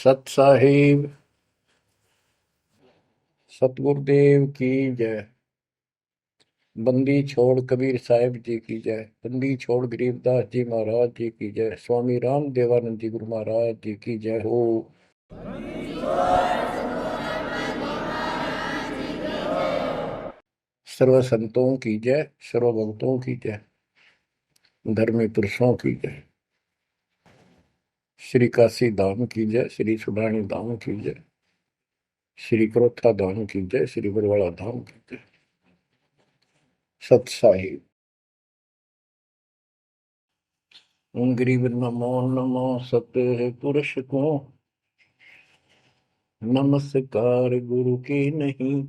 सत साहिब सतगुरुदेव की जय। बंदी छोड़ कबीर साहिब जी की जय। बंदी छोड़ गरीबदास जी महाराज जी की जय। स्वामी राम देवानंद जी गुरु महाराज जी की जय हो। सर्व संतों की जय, सर्व भक्तों की जय, धर्मी पुरुषों की जय। श्री काशी धाम की जय, श्री सुडानी धाम की जय, श्री क्रोथा धाम की जय, श्री बरवाड़ा धाम की जय। सत साहिब गरीब नमो नमो सत्य पुरुष को नमस्कार गुरु की नहीं।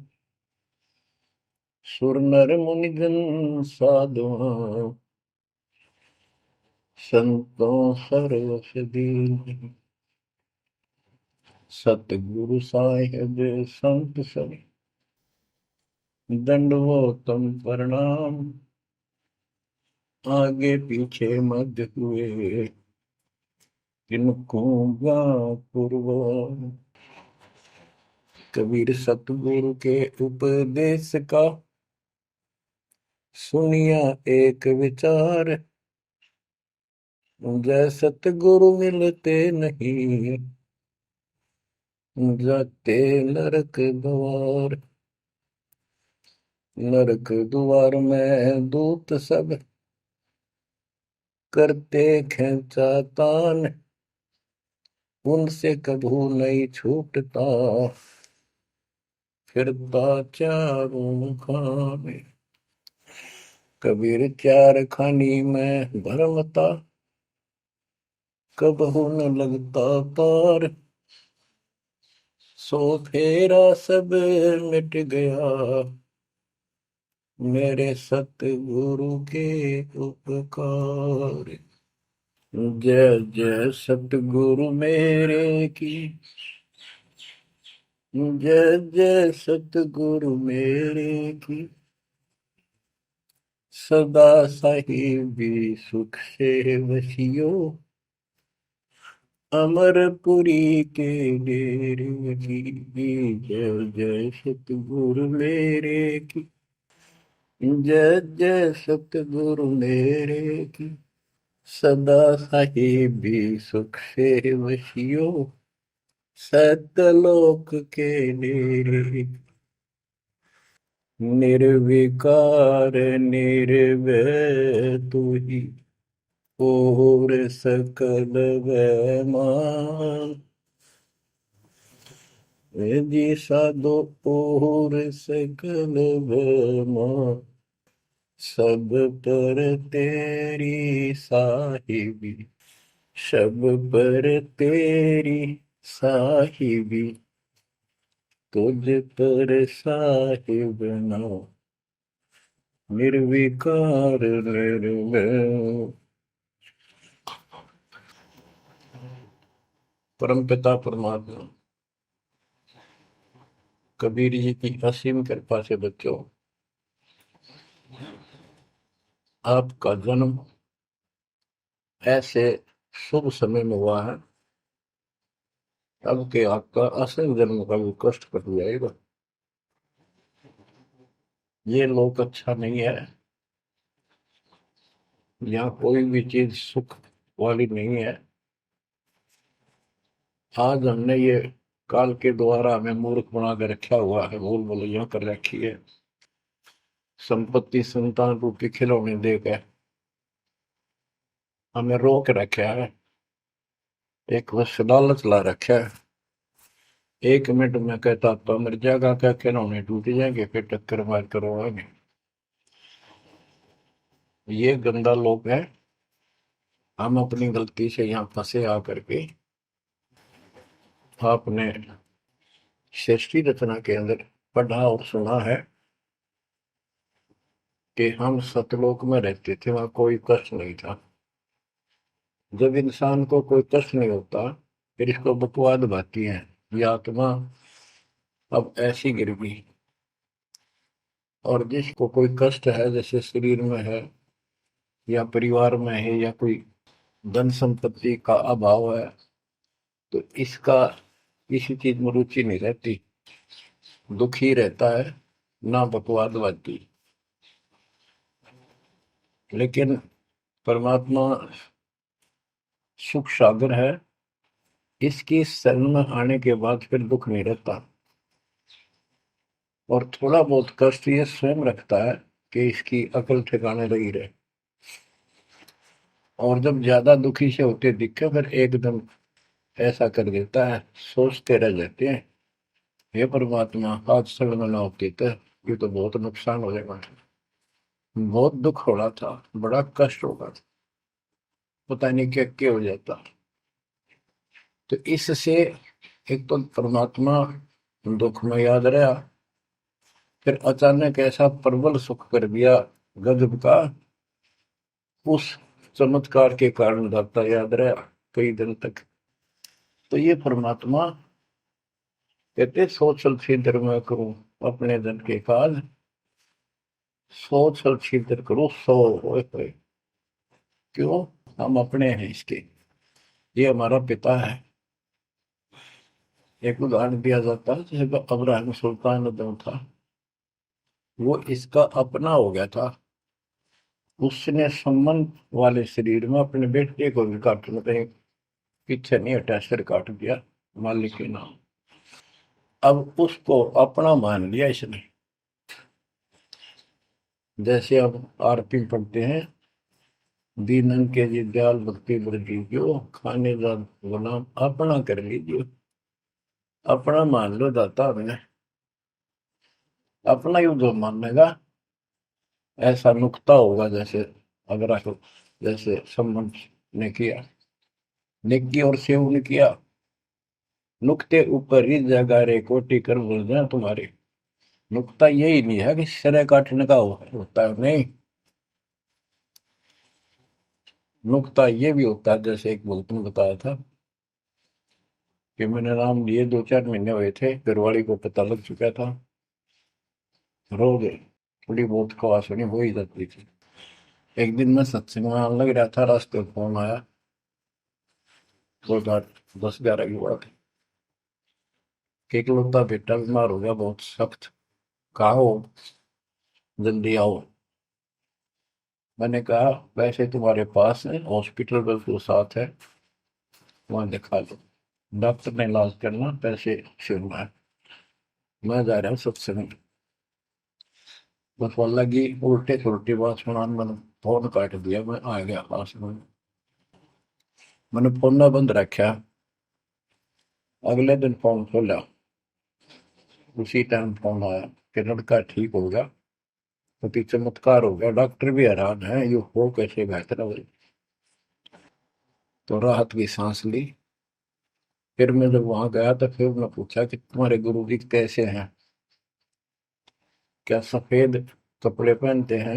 सुर नर मुनिजन साधुआ संतों सर्वस दीन। सतगुरु साहिब संत सब दंडवतम प्रणाम। आगे पीछे मध्य हुए किनको पूर्व। कबीर सतगुरु के उपदेश का सुनिया एक विचार। जय सतगुरु मिलते नहीं जाते नरक द्वार। नरक द्वार में दूत सब करते खेचातान। उनसे कभू नहीं छूटता फिरता चारों खाने। कबीर चार खानी में भरमता कबहू न लगता पार। सो फेरा सब मिट गया मेरे सतगुरु के उपकार। जय जय सतगुरु मेरे की जय जय सतगुरु मेरे की। सदा साहिबी सुख से वसियो अमरपुरी के डेरे की। जय जय सतगुरु मेरे की जय जय सतगुरु मेरे की। सदा साहिबी सुख से वसियो सतलोक के डेरे। निर्विकार निर्भय तू ही और सकल वैमान। जी साधो और सकल वैमान। सब पर तेरी साहिबी सब पर तेरी साहिबी। तुझ पर साहिब नाम निर्विकार निर्भय। परम पिता परमात्मा कबीर जी की असीम कृपा से बच्चों, आपका जन्म ऐसे शुभ समय में हुआ है अब के आपका असल जन्म का भी कष्ट कट जाएगा। ये लोक अच्छा नहीं है। यहाँ कोई भी चीज सुख वाली नहीं है। आज हमने ये काल के द्वारा हमें मूर्ख बना कर रखा हुआ है, बोल बोलो यहाँ कर रखी है। संपत्ति संतान रूपी खिलौने देकर हमें रोक रखा है। एक बस लालच ला रखा है। 1 मिनट में कहता तो मर जाएगा, क्या खिलौने टूट जाएंगे, फिर टक्कर मार करवाएंगे। ये गंदा लोग है। हम अपनी गलती से यहाँ फंसे आकर के। आपने सृष्टि रचना के अंदर पढ़ा और सुना है कि हम सतलोक में रहते थे, वहां कोई कष्ट नहीं था। जब इंसान को कोई कष्ट नहीं होता फिर इसको बकवाद भाती है। ये आत्मा अब ऐसी गिर गई। और जिसको कोई कष्ट है, जैसे शरीर में है या परिवार में है या कोई धन संपत्ति का अभाव है, तो इसका किसी चीज में रुचि नहीं रहती, दुखी रहता है, ना बकवादवादी। लेकिन परमात्मा सुख सागर है, इसकी शरण में आने के बाद फिर दुख नहीं रहता। और थोड़ा बहुत कष्ट ये स्वयं रखता है कि इसकी अकल ठिकाने लगी रहे। और जब ज्यादा दुखी से होते दिखे फिर एकदम ऐसा कर देता है, सोचते रह जाते हैं, हे परमात्मा आज शरण ना होती तो ये तो बहुत नुकसान हो जाएगा, बहुत दुख हो रहा था, बड़ा कष्ट होगा, पता नहीं क्या क्या हो जाता। तो इससे एक तो परमात्मा दुख में याद रहा, फिर अचानक ऐसा प्रबल सुख कर दिया गजब का, उस चमत्कार के कारण दाता याद रहा कई दिन तक। तो ये परमात्मा कहते सोचल छिद्र में करूं अपने जन के काज, सोचल छिद्र करूं सो होए। क्यों? हम अपने हैं इसके, ये हमारा पिता है। एक उदाहरण दिया जाता है, जैसे अब्राहम सुल्तान जो था वो इसका अपना हो गया था, उसने संबंध वाले शरीर में अपने बेटे को भी काटने कहीं पीछे नहीं हटा, सिर काट दिया मालिक के नाम। अब उसको अपना मान लिया इसने। जैसे अब आरती पढ़ते हैं, दीनन के जी दयाल भक्ति वृद्धि जो खाने जा गुलाम अपना कर लीजिए, अपना मान लो दाता हमने, अपना ही जो मानेगा ऐसा नुकता होगा। जैसे अगर आपको जैसे संबंध ने किया, नेकी और सेव ने किया, नुक्ते ऊपर ही जगह रे कोटि कर बोल जाए तुम्हारे। नुकता यही नहीं है कि सिरे काटने का होता है, नहीं, नुकता ये भी होता है। जैसे एक बुजुर्ग ने बताया था कि मैंने नाम लिए 2-4 महीने हुए थे, घरवाली को पता लग चुका था, रो गए, थोड़ी बहुत खवास होनी हो ही जाती थी। एक दिन मैं सत्संग में आने लग रहा था, रास्ते में फोन आया, दो 10-11 की बात है, कि इकलौता बेटा बीमार हो गया बहुत सख्त, कहा हो, जल्दी आओ। मैंने कहा वैसे तुम्हारे पास है हॉस्पिटल बिल्कुल साथ है, वहां दिखा लो, डॉक्टर ने इलाज करना, पैसे शुरू है, मैं जा रहा हूँ सत्संग। बस वो लगी उल्टे सुलटी बात सुनाने, मैंने फोन काट दिया, मैं आ गया पास में, मैंने फोन ना बंद रखा। अगले दिन फोन खोला, उसी टाइम फोन आया कि लड़का ठीक हो गया, अति चमत्कार हो गया, डॉक्टर भी हैरान है ये हो कैसे बेहतर हो। तो राहत की सांस ली। फिर मैं जब वहां गया तो फिर मैं पूछा कि तुम्हारे गुरु जी कैसे हैं, क्या सफेद कपड़े पहनते हैं,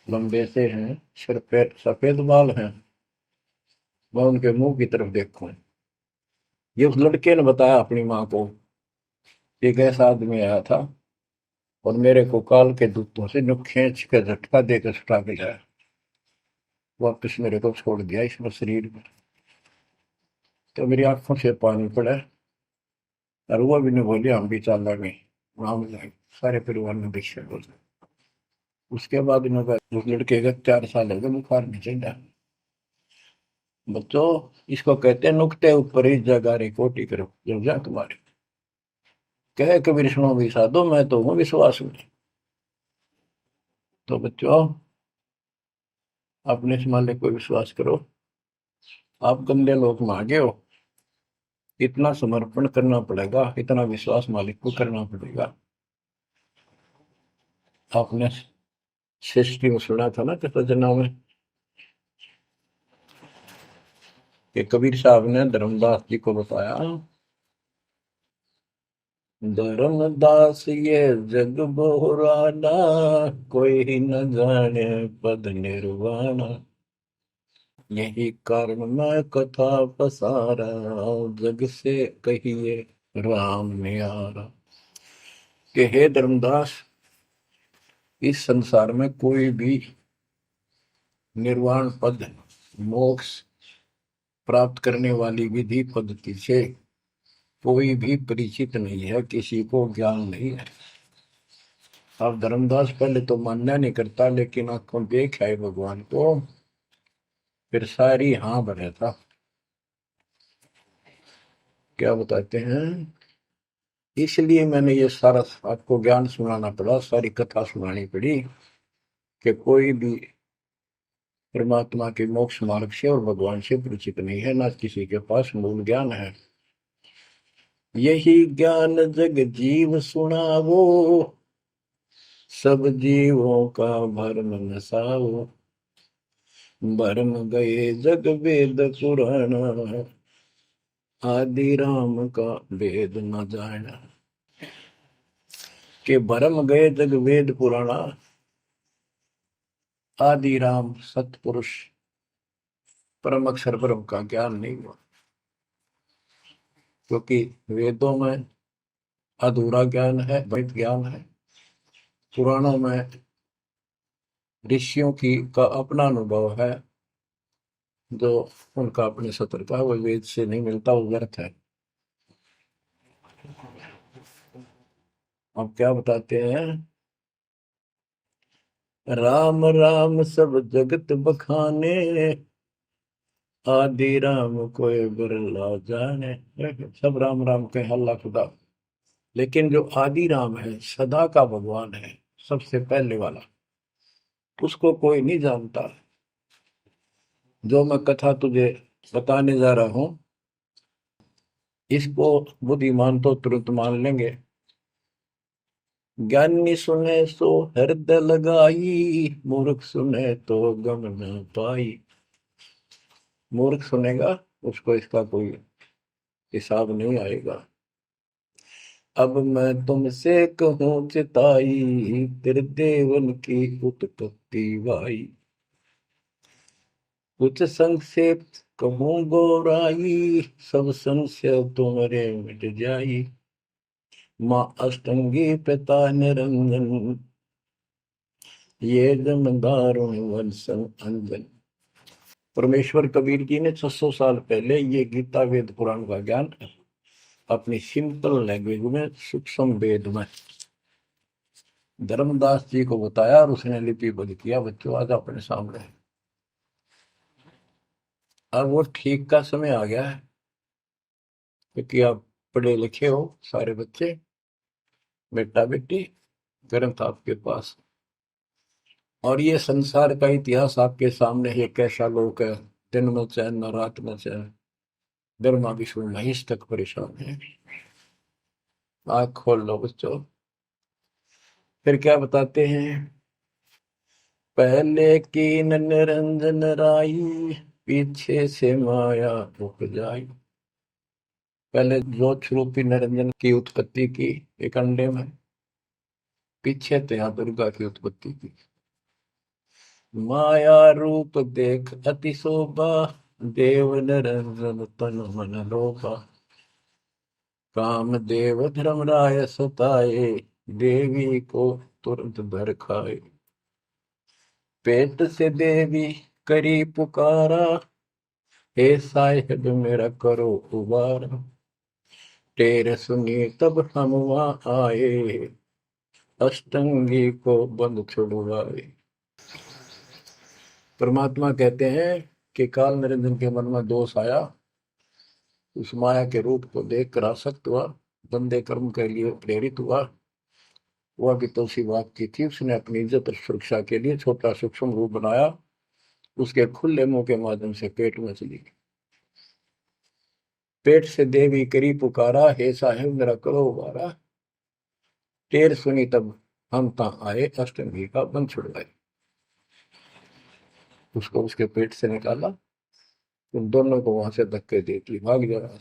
लंबे से हैं, सिर पे सफेद बाल हैं। मैं उनके मुंह की तरफ देखूं, ये उस लड़के ने बताया अपनी माँ को, एक ऐसा आदमी आया था और मेरे को काल के दूतों से नुक खींच के झटका देकर छुटा के लाया, वापिस मेरे को छोड़ दिया इसमें शरीर में। तो मेरी आंखों से पानी पड़ा, और वो भी नहीं बोली हम भी चाल गए, वहां जाए सारे परिवार ने दीक्षा बोल। उसके बाद इन्होंने उस लड़के का 4 साल हो गए, बुखार नहीं चढ़ा। बच्चों, इसको कहते हैं नुकते ऊपर ही जगह रे कोटि करो जब जा तुम्हारे, कहे कबीर सुनो भी साधो मैं तो हूँ विश्वास में। तो बच्चों, अपने से मालिक को विश्वास करो। आप गंदे लोग मांगे हो, इतना समर्पण करना पड़ेगा, इतना विश्वास मालिक को करना पड़ेगा। आपने सृष्टि में सुना था ना कृतज्ञता में कि कबीर साहब ने धर्मदास जी को बताया, धर्मदास ये जग बोराना, कोई न जाने पद निर्वाणा, यही कारण मैं कथा पसारा, जग से कहिए राम नियारा। कि हे धर्मदास, इस संसार में कोई भी निर्वाण पद, मोक्ष प्राप्त करने वाली विधि पद्धति से कोई भी परिचित नहीं है, किसी को ज्ञान नहीं है। अब धर्मदास पहले तो मानना नहीं करता, लेकिन आंखों देख आए भगवान को, फिर सारी हाँ भरे था। क्या बताते हैं, इसलिए मैंने ये सारा आपको ज्ञान सुनाना पड़ा, सारी कथा सुनानी पड़ी कि कोई भी परमात्मा के मोक्ष मार्ग से और भगवान से परिचित नहीं है, ना किसी के पास मूल ज्ञान है। यही ज्ञान जग जीव सुनावो, सब जीवों का भरम नसाओ। भरम गए जग वेद पुराण, आदि राम का वेद न जाना। के भरम गए जग वेद पुराणा, आदि राम सतपुरुष परम अक्षर ब्रह्म का ज्ञान नहीं हुआ। क्योंकि वेदों में अधूरा ज्ञान है, वैध ज्ञान है। पुराणों में ऋषियों की का अपना अनुभव है, जो उनका अपने सत्र का, वो वेद से नहीं मिलता, वो व्यर्थ है। अब क्या बताते हैं, राम राम सब जगत बखाने, आदि राम कोई बिरला जाने। सब राम राम के हल्ला खुदा, लेकिन जो आदि राम है, सदा का भगवान है, सबसे पहले वाला, उसको कोई नहीं जानता। जो मैं कथा तुझे बताने जा रहा हूं, इसको बुद्धिमान तो तुरंत मान लेंगे। ज्ञानी सुने सो हृदय लगाई, मूर्ख सुने तो गम न पाई। मूर्ख सुनेगा, उसको इसका कोई हिसाब नहीं आएगा। अब मैं तुमसे कहूँ चिताई, तेरे देवन की उत्पत्ति वाई। कुछ संक्षेप कहूँ गौराई, सब संशय तुम्हारे मिट जाई। माँ अष्टंगी पिता निरंजन, ये जमदारुण वंशन अंजन। परमेश्वर कबीर जी ने 600 साल पहले ये गीता वेद पुराण का ज्ञान अपनी सिंपल लैंग्वेज में, सूक्ष्म वेद में धर्मदास जी को बताया, और उसने लिपिबद्ध किया। बच्चों आज अपने सामने है। अब वो ठीक का समय आ गया है, क्योंकि आप पढ़े लिखे हो सारे बच्चे, बेटा बेटी, ग्रंथ आपके पास, और ये संसार का इतिहास आपके सामने है। कैसा लोग है, दिन में चैन न रात में चैन, गर्मा विष्णु महेश तक परेशान है। आँख खोल लो बच्चों। फिर क्या बताते हैं, पहले कीन निरंजन राई, पीछे से माया उपजाई। पहले ज्योत रूपी निरंजन की उत्पत्ति की एक अंडे में, पीछे तो यहाँ दुर्गा की उत्पत्ति की। माया रूप देख अति शोभा, देव निरंजन तन मन लोभा। काम देव धर्मराय सताए, देवी को तुरंत धर खाए। पेट से देवी करी पुकारा, हे साहिब मेरा करो उबारा। टेर सुनी तब हम वहां आए, अष्टंगी को बंद छुड़वाए। परमात्मा कहते हैं कि काल निरंजन के मन में दोष आया, उस माया के रूप को देखकर आसक्त हुआ, बंदे कर्म के लिए प्रेरित हुआ। वह भी तो उसी बात की थी, उसने अपनी इज्जत और सुरक्षा के लिए छोटा सूक्ष्म रूप बनाया, उसके खुले मुंह के माध्यम से पेट में चली गई। पेट से देवी करी पुकारा, हे साहेब मेरा करो उबारा। टेर सुनी तब हम ता आए, अष्टमी का बंध छुड़वाए। उसको उसके पेट से निकाला, उन दोनों को वहां से धक्के दे दी, भाग जा रहा।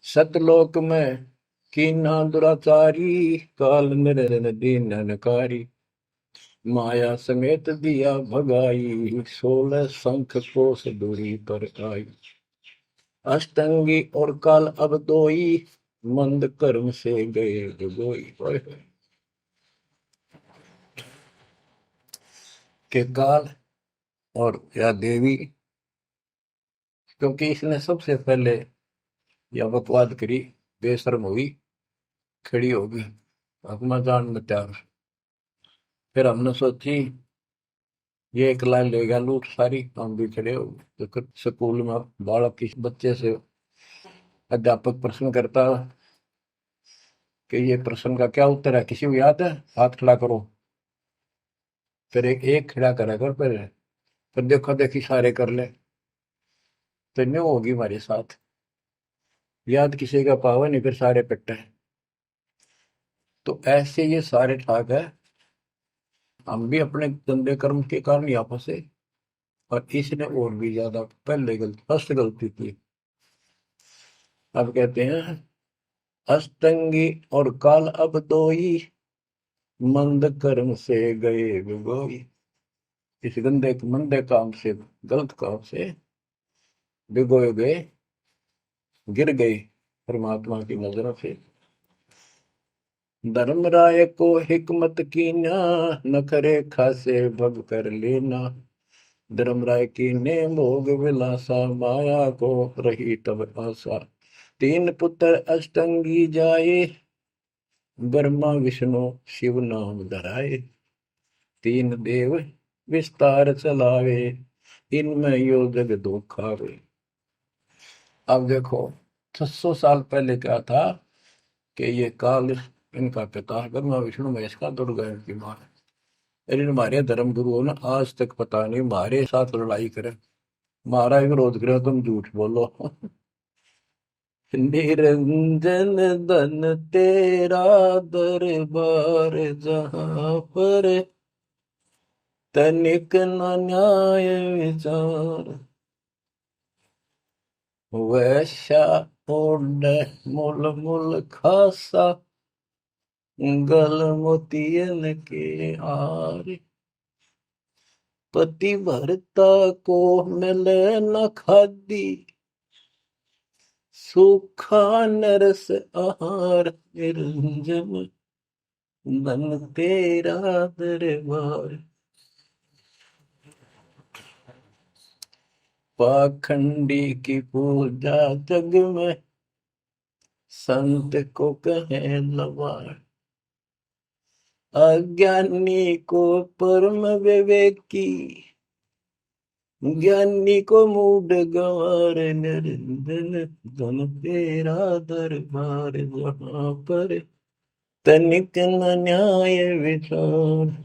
सतलोक में कीना दुराचारी, काल निरंजन दीन नकारी। माया समेत दिया भगाई, 16 शंख कोस दूरी पर आई। अष्टंगी और काल अब दोई, मंद कर्म से गए डुबोई। के काल और या देवी, क्योंकि इसने सबसे पहले या बकवाद करी, बेशर्म हुई, खड़ी होगी, हकमा जान में तैयार। फिर हमने सोची ये एक लाइन ले गया लूट सारी, हम भी खड़े हो गए। तो स्कूल में बालक किसी बच्चे से अध्यापक प्रश्न करता कि ये प्रश्न का क्या उत्तर है, किसी को याद है, हाथ खड़ा करो। फिर एक एक खड़ा करा कर, फिर देखो देखी सारे कर ले, तो न्यू होगी हमारे साथ। याद किसी का पावा नहीं, फिर सारे पिट्टे। तो ऐसे ये सारे ठाक है, हम भी अपने गंदे कर्म के कारण यहाँ फंसे, और इसने और भी ज्यादा पहले गलती, फर्स्ट गलती की। अब कहते हैं अष्टंगी और काल अब दोई, मंद कर्म से गए बिगोई। इस गंदे मंदे काम से, गलत काम से भिगोए गए, गिर गए परमात्मा की नजरों से। धर्मराय को हिकमत कीना, नखरे खासे भग कर लेना। धर्मराय की ने भोग विलासा, माया को रही तब आशा। तीन पुत्र अष्टंगी जाए, ब्रह्मा विष्णु शिव नाम धराए। तीन देव विस्तार चलावे, इनमें यो जग दो खावे। अब देखो 600 साल पहले क्या था कि ये काल इनका पिता ब्रह्मा विष्णु महेश का, दुर्गा इनकी मां है। लेकिन हमारे धर्म गुरुओं ने आज तक पता नहीं हमारे साथ लड़ाई करे, हमारा विरोध करे, तुम झूठ बोलो। निरंजन धन तेरा दरबार, जहां पर तनिक न न्याय विचार। वैश्या ओढ़ मूल मूल खासा, गल मोतियन के हार। पति भरता को मिले न खादी, सूखा नरस आहार। निरंजन धन तेरा दरबार। पाखंडी की पूजा जग में, संत को कहे लवार। अज्ञानी को परम विवेकी, ज्ञानी को मूड गंवार। निरंजन धन तेरा दरबार, जहां पर तनिक न न्याय विचार।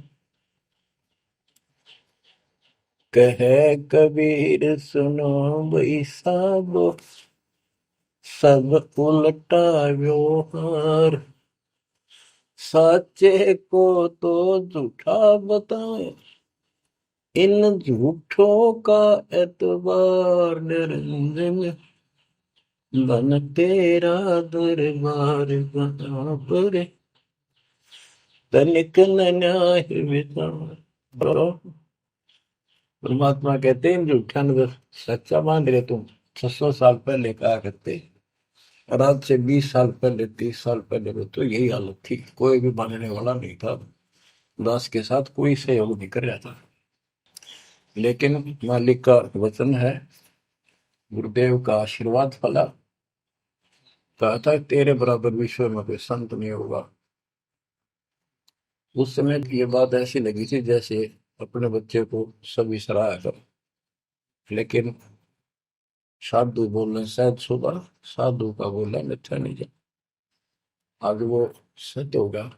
कहे कबीर सुनो भाई साबो, सब उल्टा व्यवहार। साचे को तो झूठा बताए, इन झूठों का एतबार। निरंजन धन तेरा दरबार, जहां पर तनिक न न्याय विचार। परमात्मा कहते हैं झूठा न सच्चा मान रहे तुम। 600 साल पहले कहा करते, और आज से 20 साल पहले, 30 साल पहले में तो यही हालत थी, कोई भी मानने वाला नहीं था, दास के साथ कोई सहयोग नहीं कर रहा था। लेकिन मालिक का वचन है, गुरुदेव का आशीर्वाद फला। कहा था तेरे बराबर विश्व में कोई संत नहीं होगा। उस समय ये बात ऐसी लगी थी जैसे अपने बच्चे को सभी सराहा कर। लेकिन साधु बोलने शायद सुबह, साधु का बोलना मिथ्या नहीं जा। आज वो सत्य होगा।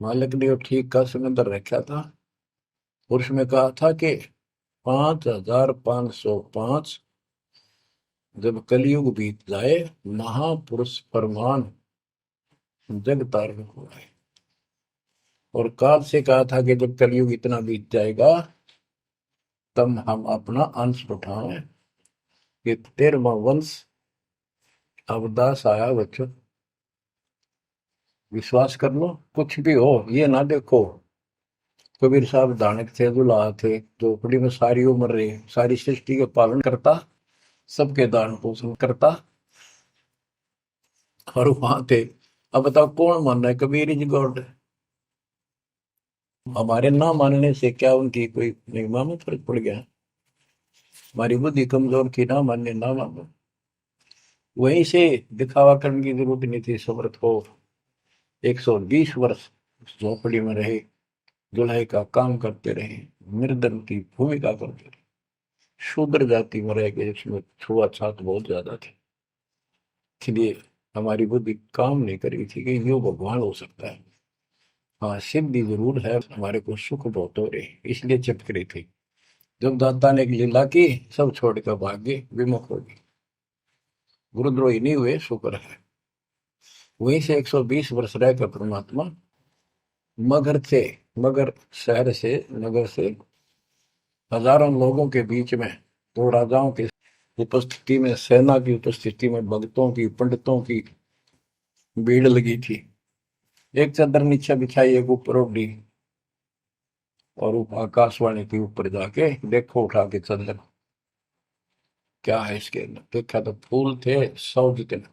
मालिक ने वो ठीक का समंदर रखा था, और उसमें कहा था कि 5505 जब कलयुग बीत जाए, महापुरुष फरमान जग तारण हो जाए। और काल से कहा था कि जब कलयुग इतना बीत जाएगा, तब हम अपना अंश उठाएं कि 13वां वंश अवदास आया। बच्चों विश्वास कर लो, कुछ भी हो, ये ना देखो कबीर साहब दानक थे, दुल्हा थे, झोपड़ी में सारी उम्र रहे, सारी सृष्टि का पालन करता, सबके दान पोषण करता, और वहां थे। अब बताओ कौन मान रहा है कबीर इज गॉड? हमारे ना मानने से क्या उनकी कोई महिमा में फर्क पड़ गया? हमारी बुद्धि कमजोर की, ना मानने ना मानो। वहीं से दिखावा करने की जरूरत नहीं थी। समर्थ को 120 वर्ष उस झोपड़ी में रहे, दुल्हे का काम करते रहे, निर्धन की भूमिका करते रहे, शूद्र जाति में रह गए, इसमें छुआछात बहुत ज्यादा थी। इसलिए हमारी बुद्धि काम नहीं कर रही थी कि यो भगवान हो सकता है। हाँ, सिद्धि जरूर है, हमारे को सुख बहुत हो रहे, इसलिए चिपक रही थी। जब दाता ने एक लीला की, सब छोड़कर भाग गए, विमुख हो गए, गुरुद्रोही नहीं हुए, शुक्र है। वहीं से 120 वर्ष रहकर परमात्मा मगध से, मगर शहर से, नगर से हजारों लोगों के बीच में, दो राजाओं की उपस्थिति में, सेना की उपस्थिति में, भक्तों की, पंडितों की भीड़ लगी थी। एक चादर नीचे बिछाई, एक ऊपर ओढ़ी, और आकाशवाणी के ऊपर जाके देखो उठा के चादर, क्या है इसके अंदर। देखा तो फूल थे 100 जितने,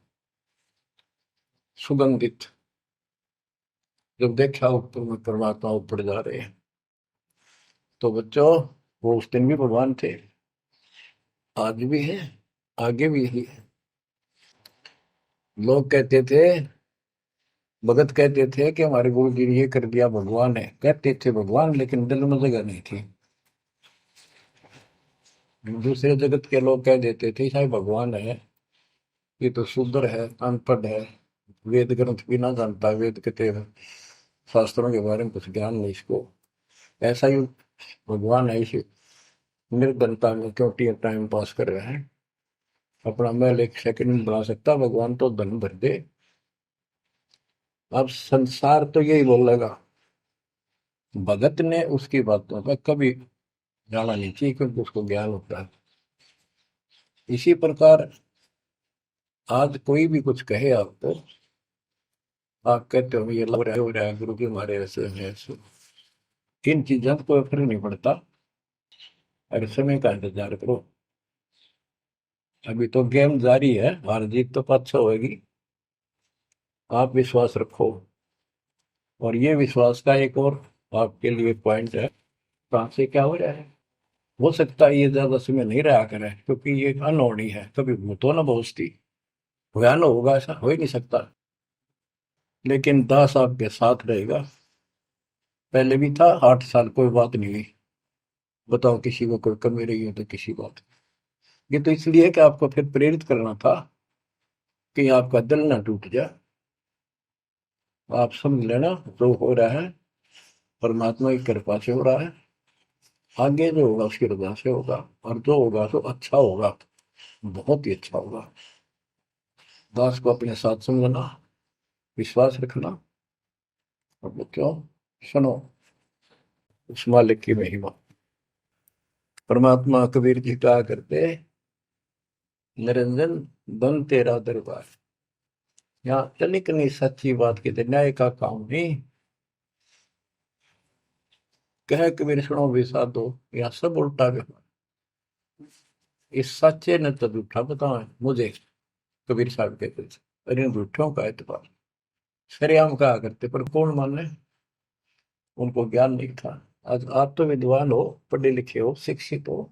सुगंधित। जब देखा ऊपर में परमात्मा ऊपर जा रहे हैं, तो बच्चों वो उस दिन भी भगवान थे, आज भी है, आगे भी ही है। लोग कहते थे, भगत कहते थे कि हमारे गुरु जी ने ये कर दिया, भगवान है। कहते थे भगवान, लेकिन दिल में जगह नहीं थी। दूसरे जगत के लोग कह देते थे शायद भगवान है, ये तो शूद्र है, अनपढ़ है, वेद ग्रंथ भी ना जानता, वेद के शास्त्रों के बारे में कुछ ज्ञान नहीं इसको, ऐसा ही भगवान है, इसे निर्धनता में क्यों टाइम पास कर रहे हैं, अपना महल एक सेकंड में बना सकता, भगवान तो धन भर दे। अब संसार तो यही बोलेगा। भगत ने उसकी बातों पर कभी जाना नहीं चाहिए, क्योंकि उसको ज्ञान होता है। इसी प्रकार आज कोई भी कुछ कहे आपको, आप कहते हो ये लग रहा है, हो रहा है, गुरु जी हमारे ऐसे हैं ऐसे, इन चीजों को फर्क नहीं पड़ता। अगर समय का इंतजार करो, अभी तो गेम जारी है, हार जीत तो पाछो होगी। आप विश्वास रखो। और ये विश्वास का एक और आपके लिए पॉइंट है, कहाँ से क्या हो रहा है। हो सकता है ये ज्यादा समय नहीं रहा करे, क्योंकि ये अनहोनी है, कभी भूतो ना पहुंचती, भयान होगा, ऐसा हो ही नहीं सकता। लेकिन दास आपके साथ रहेगा, पहले भी था, 8 साल कोई बात नहीं हुई। बताओ किसी को कोई कमी रही हो तो किसी बात। ये तो इसलिए कि आपको फिर प्रेरित करना था, कि आपका दिल ना टूट जाए। आप समझ लेना, जो हो रहा है परमात्मा की कृपा से हो रहा है, आगे जो होगा उसकी रजा से होगा, और जो होगा तो अच्छा होगा, बहुत ही अच्छा होगा। दास को अपने साथ समझना, विश्वास रखना। और बच्चों सुनो उस मालिक की महिमा। परमात्मा कबीर जी कहा करते, निरंजन बन तेरा दरबार। यहाँ तनिक नहीं सच्ची बात कहते, न्याय का काम नहीं। कह कबीर सुनो भी साधो, यहाँ सब उल्टा व्यवहार। इस सच्चे ने तो झूठा बताओ मुझे, कबीर साहब कहते थे, अरे इन झूठों का एतबार। सरेआम कहा करते, पर कौन माने, उनको ज्ञान नहीं था। आज आप तो विद्वान हो, पढ़े लिखे हो, शिक्षित हो,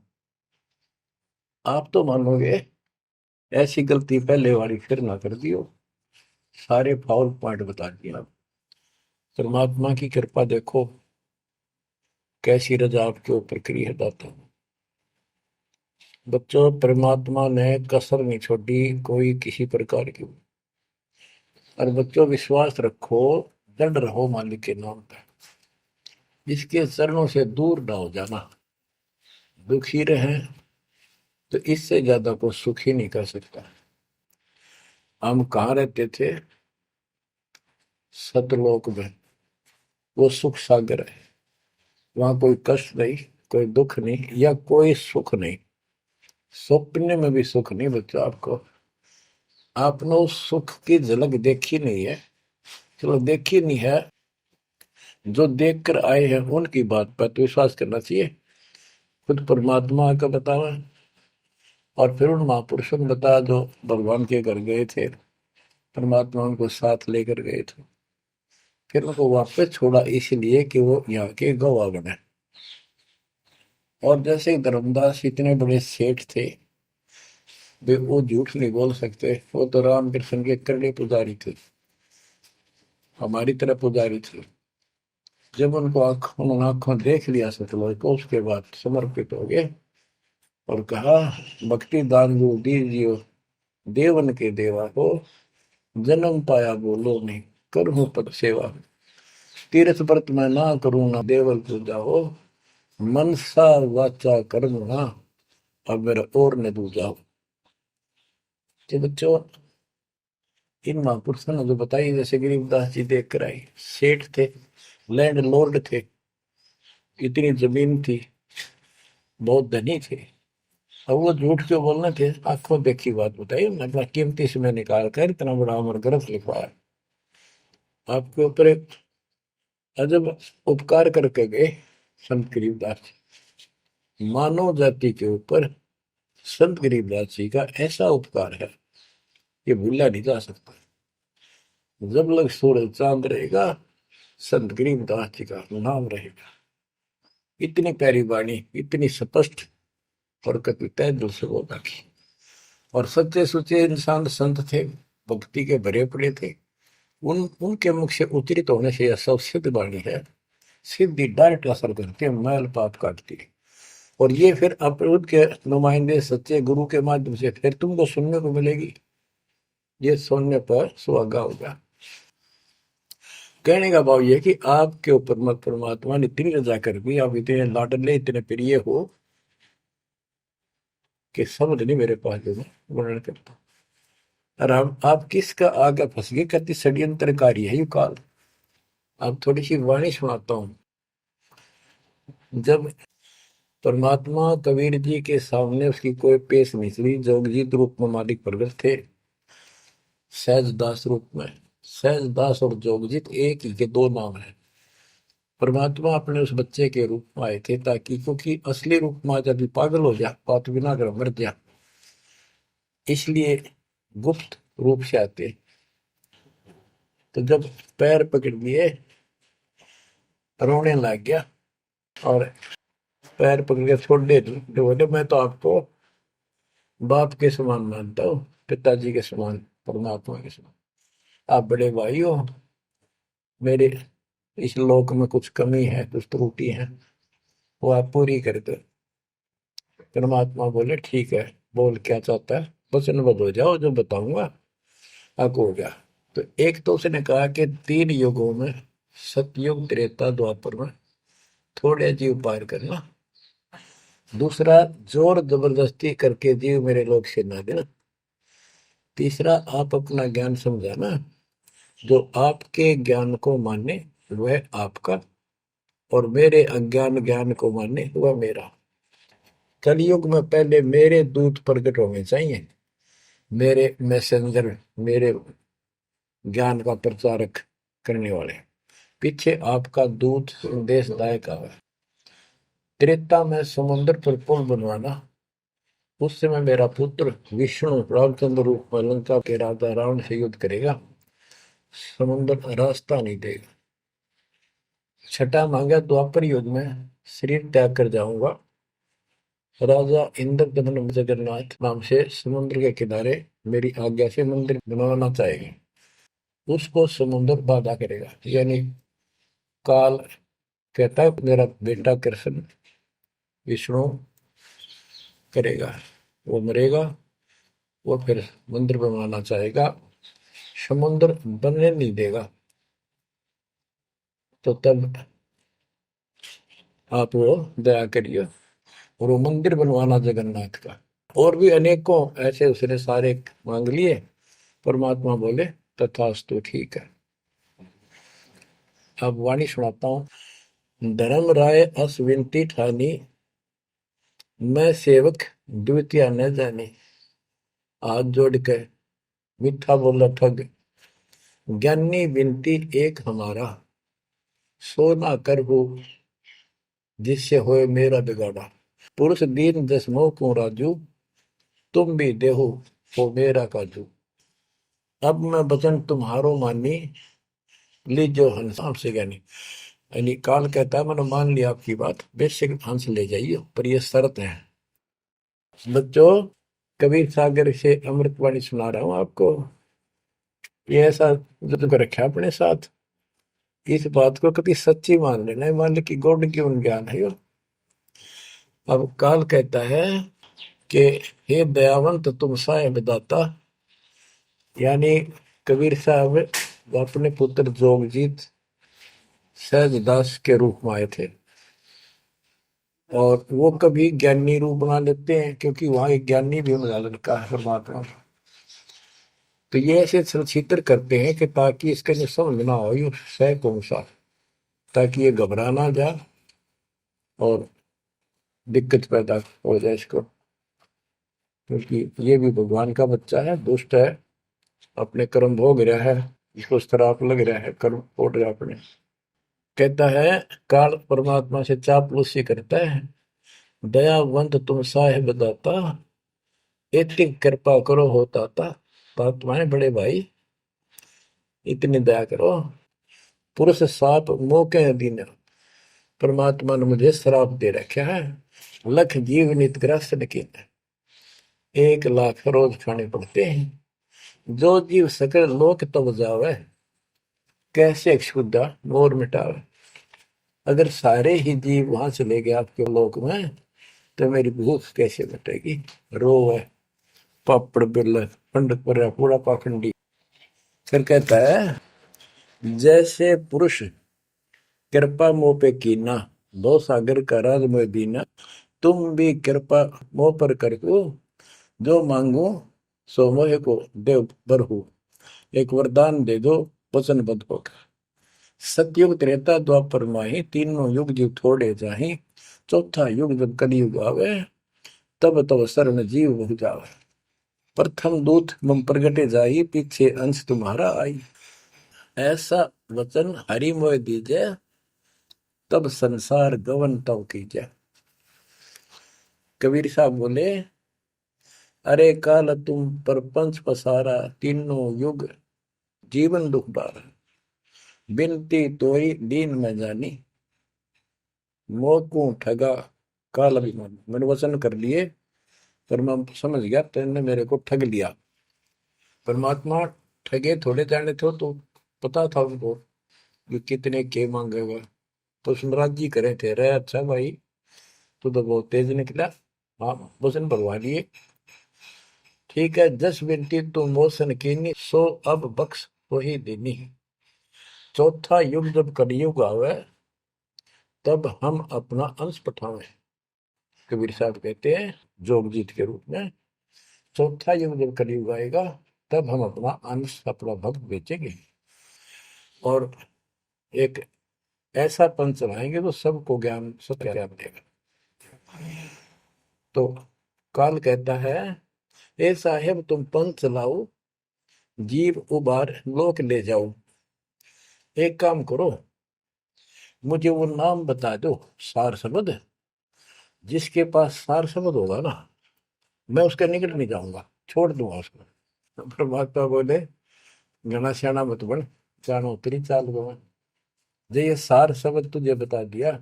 आप तो मानोगे ऐसी गलती पहले वाली फिर ना कर दियो। सारे फाउल पॉइंट बता दिए आप। परमात्मा की कृपा देखो, कैसी रजा आपके ऊपर करी है दाता। बच्चों परमात्मा ने कसर नहीं छोड़ी कोई किसी प्रकार की। और बच्चों विश्वास रखो, दृढ़ रहो मालिक के नाम पे, इसके चरणों से दूर ना हो जाना। दुखी रहे तो इससे ज्यादा को सुख ही नहीं कर सकता। हम कहाँ रहते थे, सतलोक में, वो सुख सागर है। वहां कोई कष्ट नहीं, कोई दुख नहीं, या कोई सुख नहीं। स्वप्न में भी सुख नहीं बच्चों आपको। आपने उस सुख की झलक देखी नहीं है, चलो देखी नहीं है, जो देख कर आए हैं उनकी बात पर तो विश्वास करना चाहिए। खुद परमात्मा का बतावा, और फिर उन महापुरुषों ने बताया जो भगवान के घर गए थे, परमात्मा उनको साथ लेकर गए थे, फिर उनको वापस छोड़ा इसलिए कि वो यहाँ के गवाह बने। और जैसे धर्मदास इतने बड़े सेठ थे, वे वो झूठ नहीं बोल सकते। वो तो रामकृष्ण के करड़े पुजारी थे, हमारी तरह पुजारी थे। जब उनको उन्होंने आंखों देख लिया सतलोक को, उसके बाद समर्पित हो गए और कहा, भक्ति दान जो दीजियो देवन के देवा हो, जन्म पाया बोलो नहीं करूं पद सेवा। तीर्थ व्रत मैं ना करूं ना देवल पूजा हो, मनसा वाचा कर्म ना अब मेरा और न दूजा हो। तो बच्चों, इन महापुरुषों ने जो बताई, जैसे गरीबदास जी देख कर आई, सेठ थे, लैंड लॉर्ड थे, इतनी जमीन थी, बहुत धनी थे। अब वो झूठ क्यों बोलना थे? आंखों देखी बात बताई, अपना कीमती समय निकाल कर इतना बड़ा अमर ग्रंथ लिखवाया, आपके ऊपर एक अजब उपकार करके गए संत गरीबदास जी। मानव जाति के ऊपर संत गरीबदास जी का ऐसा उपकार है, ये भूला नहीं जा सकता। जब लग सूरज चांद रहेगा, संत गरीबदास जी का नाम रहेगा। इतनी प्यारी वाणी, इतनी स्पष्ट और कभी तय दिल से बोला की। और सच्चे सुचे इंसान संत थे, भक्ति के भरे पड़े थे। उनके मुख से उच्चरित होने से यह सब सिद्ध वाणी है, सिद्धि डायरेक्ट असर करती है, मैल पाप काटती है। और ये फिर अपरूद के नुमाइंदे सच्चे गुरु के माध्यम से फिर तुमको सुनने को मिलेगी। ये सुनने पर सुहागा होगा। कहने का भाव ये कि आपके ऊपर मत परमात्मा ने इतनी रजा कर दी, आप इतने लाडले इतने प्रिय हो कि समझ नहीं मेरे पास जो वर्णन करता। और आप किसका आगे फंस गए, कहती षड्यंत्रकारी है यू काल। अब थोड़ी सी वाणी सुनाता हूं। जब परमात्मा कबीर जी के सामने उसकी कोई पेश नहीं चली, जोगजीत रूप में मालिक प्रगट थे, सहजदास रूप में। सहजदास और जोगजीत एक ही के दो नाम है। परमात्मा अपने उस बच्चे के रूप में आए थे, ताकि क्योंकि असली रूप में जब पागल हो जा, बात बिना कर मर जा, इसलिए गुप्त रूप से आते। तो जब पैर पकड़ लिए, रोने लग गया और पैर पकड़ के छोड़ दे, तो बोले मैं तो आपको बाप के समान मानता हूँ, पिताजी के समान, परमात्मा के समान। आप बड़े भाई हो, मेरे इस लोक में कुछ कमी है, कुछ त्रुटि है, वो आप पूरी कर दो। परमात्मा बोले ठीक है, बोल क्या चाहता है, वचनबद्ध हो जाओ, जो बताऊंगा हक हो गया। तो एक तो उसने कहा कि 3 युगों में, सतयुग त्रेता द्वापर में थोड़े जीव पार करना। दूसरा, जोर जबरदस्ती करके जीव मेरे लोग से ना देना। तीसरा, आप अपना ज्ञान समझाना, जो आपके ज्ञान को माने वह आपका, और मेरे अज्ञान ज्ञान को माने वह मेरा। कलयुग में पहले मेरे दूत प्रकट होने चाहिए, मेरे मैसेंजर, मेरे ज्ञान का प्रचारक करने वाले। पीछे आपका दूत संदेशदायक आवे। त्रेता में समुद्र पर पुल बनवाना, उस समय मेरा पुत्र विष्णु रामचंद्र रूप में लंका के राजा रावण से युद्ध करेगा, समुद्र रास्ता नहीं देगा। छठा मांगा, द्वापर युग में शरीर त्याग कर जाऊंगा, राजा इंद्रदमन जगन्नाथ नाम से समुद्र के किनारे मेरी आज्ञा से मंदिर बनवाना चाहेगा, उसको समुद्र बाधा करेगा। यानी काल कहता है मेरा बेटा कृष्ण विष्णु करेगा, वो मरेगा, वो फिर मंदिर बनवाना चाहेगा, समुद्र बनने नहीं देगा। तो तब आप वो दया करिए और वो मंदिर बनवाना जगन्नाथ का। और भी अनेकों ऐसे उसने सारे मांग लिए। परमात्मा बोले तथास्तु, ठीक है। अब वाणी सुनाता हूं। धर्म राय अस विनती ठानी, मैं सेवक द्वितीय न जानी। हाथ जोड़ के मीठा बोला ठग, ज्ञानी विनती एक हमारा, सो ना कर हो जिससे होए मेरा बिगाड़ा। पुरुष दीन दसमो को राजू, तुम भी देहो हो मेरा काजू। अब मैं वचन तुम्हारो मानी, लीजो हंस से ज्ञानी। यानी काल कहता है मैंने मान लिया आपकी बात, बेशक हंस ले जाइए, पर ये शर्त है। बच्चों, कबीर सागर से अमृतवाणी सुना रहा हूं आपको। ये ऐसा जो कर रखा अपने साथ, इस बात को कभी सच्ची मान लेना, मान ले कि गॉड की उन ज्ञान है यो। अब काल कहता है कि हे दयावंत तुम साहेब दाता, यानी कबीर साहब अपने पुत्र जोगजीत सहजदास के रूप में आए थे, और वो कभी ज्ञानी रूप बना लेते हैं क्योंकि वहां एक ज्ञानी भी बना लड़का है परमात्मा। तो ये ऐसे छत्र करते हैं कि ताकि इसका जो समझ ना हो, ये सह कौन सा, ताकि ये घबरा ना जाए और दिक्कत पैदा हो जाए इसको, क्योंकि ये भी भगवान का बच्चा है, दुष्ट है, अपने कर्म भोग रहा है, इसको श्राप लग रहा है, कर्म फोड़ रहा है अपने। कहता है काल परमात्मा से चापलूसी करता है, दयावंत तुम साहेब दाता, इतनी कृपा करो हो ताता, तुम्हारे बड़े भाई इतनी दया करो। पुरुष साप मौके दिन परमात्मा ने मुझे श्राप दे रखा है, लख जीव नित ग्रस्त लेकिन 1 लाख रोज खाने पड़ते हैं। जो जीव सकल लोक तब जावे, कैसे क्षुदा मोर मिटावे। अगर सारे ही जीव वहां चले गए आपके लोक में, तो मेरी भूख कैसे मिटेगी। रो है पापड़ बिल पंडित पर पूरा पाखंडी। फिर कहता है जैसे पुरुष कृपा मोह पे कीना, दो सागर का राज में दीना, तुम भी कृपा मोह पर कर दो, जो मांगो सो मोह को देव बरहु। एक वरदान दे दो वचनबद्ध होकर। सतयुग त्रेता द्वापर माही, तीनों युग जीव थोड़े जाही, चौथा युग जब कलयुग आवे, तब तब शरण जीव बहु जावे। प्रथम दूत मम प्रगटे जाई, पीछे अंश तुम्हारा आई। ऐसा वचन हरि मोह दीजे, तब संसार गवन तव कीजे। कबीर साहब बोले अरे काल तुम परपंच पसारा, तीनों युग जीवन दुख बारा। बिनती तोरी दीन में जानी, मोह ठगा काल अभिमानी। मैंने वचन कर लिए पर मैं समझ गया तेने मेरे को ठग लिया। परमात्मा ठगे थोड़े जाने थे, तो पता था उनको कि कितने के मांगेगा, तो सुमराज जी करे थे रे अच्छा भाई, तू तो बहुत तेज निकला, हाँ वचन भरवा लिए। ठीक है, जस बिनती तू मोसन कीनी, सो अब बख्श हो ही देनी। चौथा युग जब कलयुग आवे, तब हम अपना अंश पठावे। कबीर साहब कहते हैं जोगजीत के रूप में, चौथा युग जब कलयुग आएगा, तब हम अपना अंश अपना भक्त बेचेंगे और एक ऐसा पंथ चलाएंगे तो सबको ज्ञान सत्य ज्ञान देगा। तो काल कहता है ए साहेब तुम पंथ चलाओ, जीव उबार लोक ले जाओ। एक काम करो, मुझे वो नाम बता दो सार शब्द, जिसके पास सार शब्द होगा ना, मैं उसके निकट नहीं जाऊंगा, छोड़ दूंगा उसको। परमात्मा बोले घना श्याणा मत बन, जानो तेरी चाल गवा। जो ये सार शब्द तुझे बता दिया,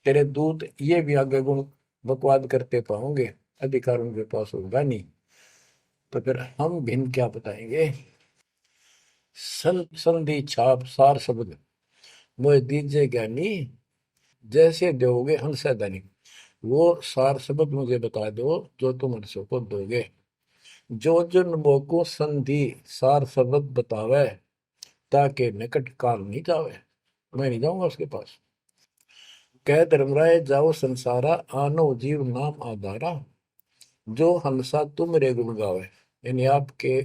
तेरे दूत ये भी आगे गुण बकवाद करते पाओगे, अधिकार उनके पास होगा नहीं, तो फिर हम भिन्न क्या बताएंगे। संधि छाप सार शब्द मोह दीजिए ज्ञानी, जैसे दोगे हंसा दानी। वो सार शब्द मुझे बता दो जो तुम हंसों को दोगे। जो जन मोको संधि सार शब्द बतावे, ताके निकट काल नहीं जावे, मैं नहीं जाऊंगा उसके पास। कह धर्मराय जाओ संसारा, आनो जीव नाम आधारा। जो हंसा तुम रे गुण गावे, यानी आपके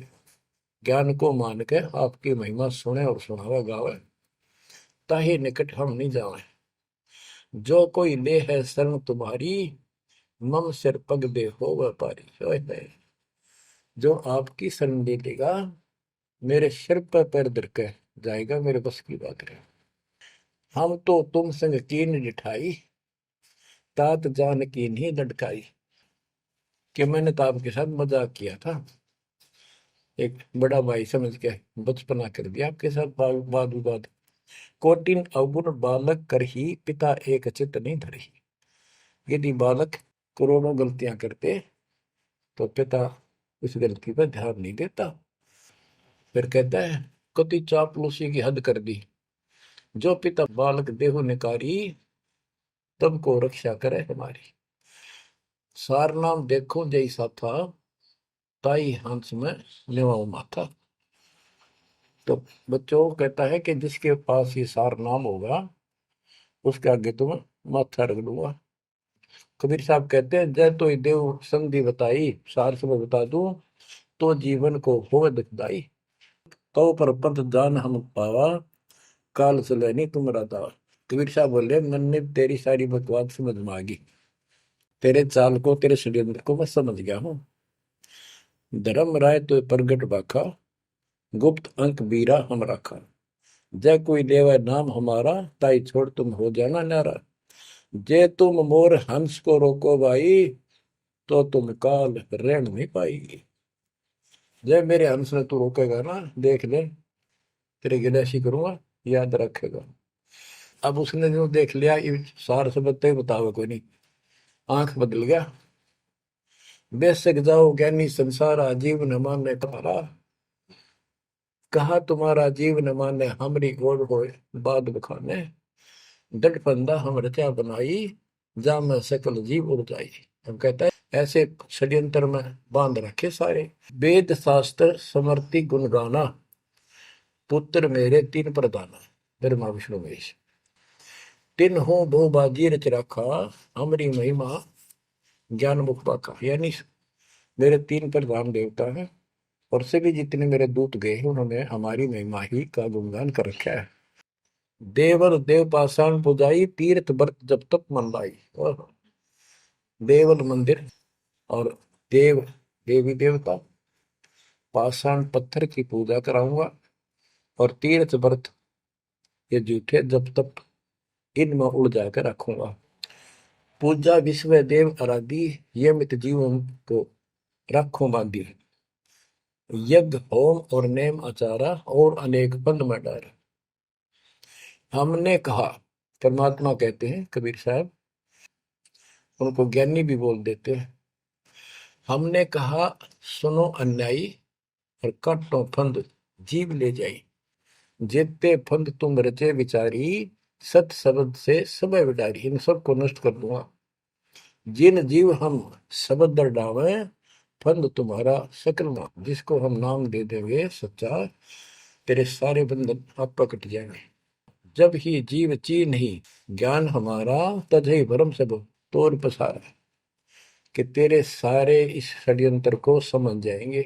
ज्ञान को मान के आपकी महिमा सुने और सुनावे गावे, ताही निकट हम नहीं जावे। जो कोई ले है शरण तुम्हारी, मम सिर पग दे हो व्यापारी। जो आपकी शरण ले लेगा, मेरे सिर पर पैर धर के जाएगा, मेरे बस की बात है। हम तो तुम संग कीन जिठाई, तात जान की नहीं लटकाई। कि मैंने तो आपके साथ मजाक किया था, एक बड़ा भाई समझ के बचपना कर दिया आपके साथ, वाद विवाद। कोटिन अवगुण बालक कर ही, पिता एक चित नहीं धरही। यदि बालक करोड़ों गलतियां करते तो पिता उस गलती पर ध्यान नहीं देता। फिर कहता है कति चापलूसी की हद कर दी, जो पिता बालक देहु निकारी, तब को रक्षा करे हमारी। सार नाम देखो जैसा था, ताई हंस में लेवाओ माथा। तो बच्चों कहता है कि जिसके पास ये सार नाम होगा उसके आगे तुम माथा रख दूंगा। कबीर साहब कहते हैं जय तो देव संधि बताई, सार से मैं बता दूं तो जीवन को हो दुखदाई। तो पर पंथ जान हम पावा, काल चले नहीं तुम दावा। कबीर साहब बोले मैंने तेरी सारी बकवास समझ में आ गई, तेरे चाल को तेरे षड्यंत्र को मैं समझ गया हूँ। धर्म राय तो प्रगट बाखा, गुप्त अंक बीरा हम रखा। जय कोई लेवा नाम हमारा, ताई छोड़ तुम हो जाना नारा। जे तुम मोर हंस को रोको भाई, तो तुम काल रेण नहीं पाएगी। जय मेरे हंस ने तू रोकेगा ना, देख ले तेरे गिले ऐसी करूंगा, याद रखेगा। अब उसने जो देख लिया ये सार से बत्ते बतावे कोई नहीं, आंख बदल गया। बेशक जाओ ज्ञानी संसार, आजीव न माने कहा, कहा तुम्हारा जीव न माने हमरी गोड़ होए बाद बखाने। दट फंदा हम रचा बनाई, जा में सकल जीव उड़ जाई। हम कहता है ऐसे षड्यंत्र में बांध रखे सारे। वेद शास्त्र समर्ति गुण गाना, पुत्र मेरे तीन प्रधाना। ब्रह्मा विष्णु महेश तीन हो बहु बाजी रच रखा, हमारी महिमा ज्ञान मुख पाका। यानी मेरे तीन प्रधान देवता हैं और सभी जितने मेरे दूत गए हैं उन्होंने हमारी महिमा ही का गुणगान कर रखा है। देवल देव पाषाण पुजाई, तीर्थ व्रत जब तक मन लाई। और देवल मंदिर और देव देवी देवता, पाषाण पत्थर की पूजा कराऊंगा और तीर्थ व्रत ये जूठे जब तक इनमें उड़ जाकर रखूंगा। पूजा विश्व देव आराधी, ये मित जीवन को रखो बांधी। यज्ञ होम और नेम आचारा, और अनेक बंद में डार। हमने कहा, परमात्मा कहते हैं कबीर साहब, उनको ज्ञानी भी बोल देते हैं। हमने कहा सुनो अन्यायी, और काटो फंद जीव ले जाई। जेते फंद तुम रचे विचारी, सत शब्द से सब विडारी। इन सबको नष्ट कर दूंगा। जिन जीव हम शब्द दर डावे, फंद तुम्हारा सकल में। जिसको हम नाम दे देंगे सच्चा, तेरे सारे बंधन आप कट जाएंगे। जब ही जीव ची नहीं ज्ञान हमारा, तजहि भरम सब तोर पसारा। कि तेरे सारे इस षड्यंत्र को समझ जाएंगे।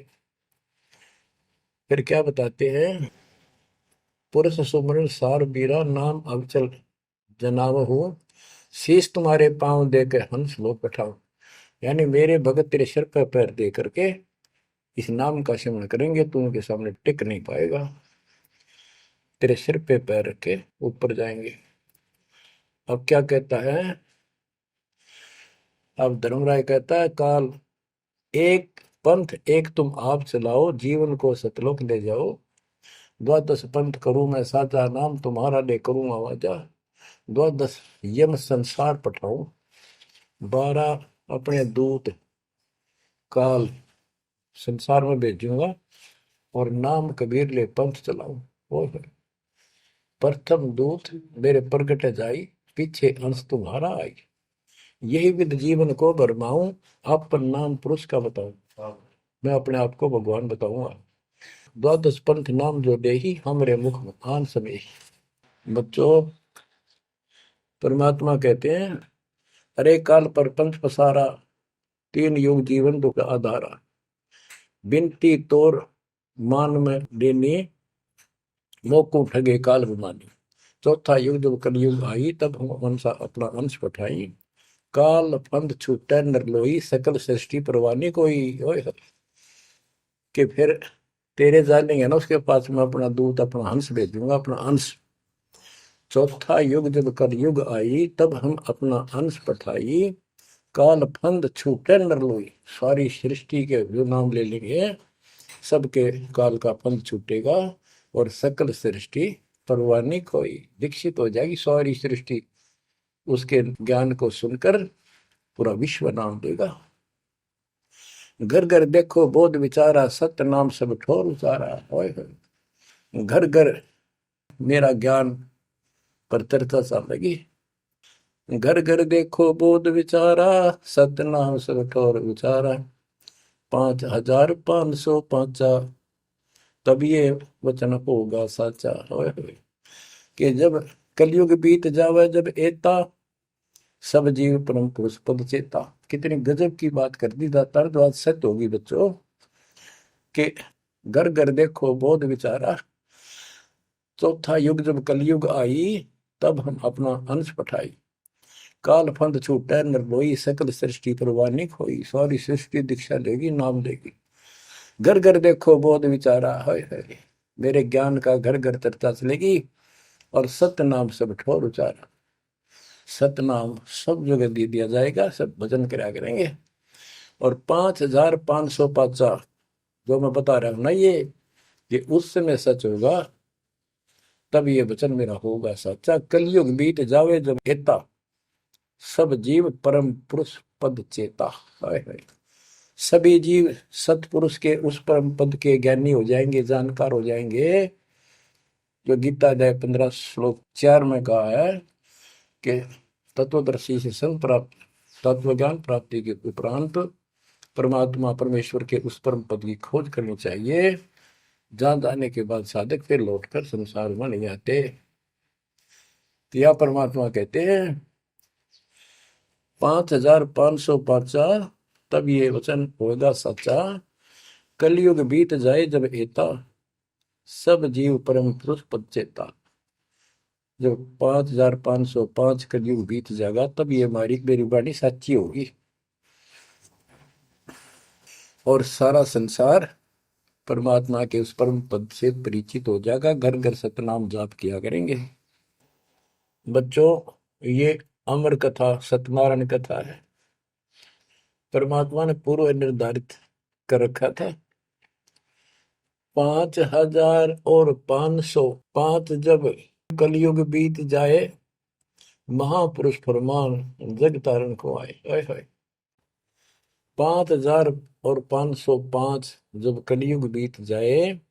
फिर क्या बताते हैं, पुरुष सुमरन सार बीरा, नाम अवचल जनाव हो। शीश तुम्हारे पांव दे के हंस लो बैठाओ। यानी मेरे भगत तेरे सिर पर पैर दे करके इस नाम का सिमरण करेंगे, तू उनके सामने टिक नहीं पाएगा। तेरे सिर पे पैर रख के ऊपर जाएंगे। अब क्या कहता है, अब धर्मराय कहता है काल एक पंथ एक तुम आप चलाओ, जीवन को सतलोक ले जाओ। द्वादश पंथ करूं मैं साचा, नाम तुम्हारा ले करूं आवाजा। द्वादश यम संसार पठाऊं, 12 अपने दूत काल संसार में भेजूंगा, और नाम कबीर ले पंथ चलाऊं। और प्रथम दूत मेरे प्रगट जाई, पीछे अंश तुम्हारा आई। यही विद जीवन को भरमाऊं, अपन नाम पुरुष का बताऊं। मैं अपने आप को भगवान बताऊंगा। द्वादश पंथ नाम जो देही, हमरे मुख में आन समय। बच्चों परमात्मा कहते हैं अरे काल पर पंथ पसारा, तीन युग जीवन दुख आधारा। बिनती तोर मान में देनी, मोको ठगे काल विमानी। चौथा युग जब कलयुग आई, तब हम अंशा अपना अंश पठाई। काल पंथ छूटे नर लोई, सकल सृष्टि परवानी कोई। ओए कि फिर तेरे जानेंगे ना उसके पास मैं अपना दूत अपना हंस भेज दूंगा, अपना अंश। चौथा युग जब कलयुग आई, तब हम अपना अंश पठाई। काल फंद छूटे नर लोई, सारी सृष्टि के जो नाम ले लेंगे सबके काल का फंद छूटेगा, और सकल सृष्टि परवानी कोई दीक्षित हो जाएगी। सारी सृष्टि उसके ज्ञान को सुनकर पूरा विश्व नाम देगा। घर घर देखो बोध विचारा, सत्य नाम सब ठोर उचारा। ओए होए। घर घर मेरा ज्ञान पर चर्चा चल लगी। घर घर देखो बोध विचारा, सत्य नाम सब ठोर उचारा। 5505 तब ये वचन होगा साचा। ओए होए। कि जब कलयुग बीत जावे, जब एता सब जीव परम पुरुष पद चेता। कितनी गजब की बात कर दी दातार, जो आज सत्य होगी बच्चों। कि घर घर देखो बोध विचारा, चौथा युग जब कलयुग आई, तब हम अपना अंश पठाई। काल फंद छूटे निर्लोई, सकल सृष्टि परवानी खोई। सारी सृष्टि दीक्षा लेगी, नाम लेगी। घर घर देखो बोध विचारा, है मेरे ज्ञान का घर घर चर्चा चलेगी। और सत्य नाम सब ठोर उचारा। सतनाम सब जगह दे दिया जाएगा, सब भजन करा करेंगे। और 5505 जो मैं बता रहा हूं ना, ये उस समय सच होगा, तब ये वचन मेरा होगा सच्चा। कलयुग बीत जावे जब एता, सब जीव परम पुरुष पद चेता। हाय हाय। सभी जीव सतपुरुष के उस परम पद के ज्ञानी हो जाएंगे, जानकार हो जाएंगे। जो गीता अध्याय 15 श्लोक 4 में कहा है कि तत्वदर्शी से संत प्राप्त, तत्व ज्ञान प्राप्ति के उपरांत परमात्मा परमेश्वर के उस परम पद की खोज करनी चाहिए, जहां जाने के बाद साधक फिर लौटकर संसार में नहीं आते। तो यह परमात्मा कहते हैं 5505 तब ये वचन होगा सच्चा। कलयुग बीत जाए जब एता, सब जीव परम पुरुष पद चेता। जब 5505 कलयुग बीत जाएगा, तब ये हमारी मेरी वाणी सच्ची होगी और सारा संसार परमात्मा के उस परम पद से परिचित हो जाएगा। घर घर सतनाम जाप किया करेंगे। बच्चों, ये अमर कथा सत्यनारायण कथा है। परमात्मा ने पूर्व निर्धारित कर रखा था 5505 जब कलयुग बीत जाए, महापुरुष फरमान जग तारण को आए। 5505 जब कलयुग बीत जाए,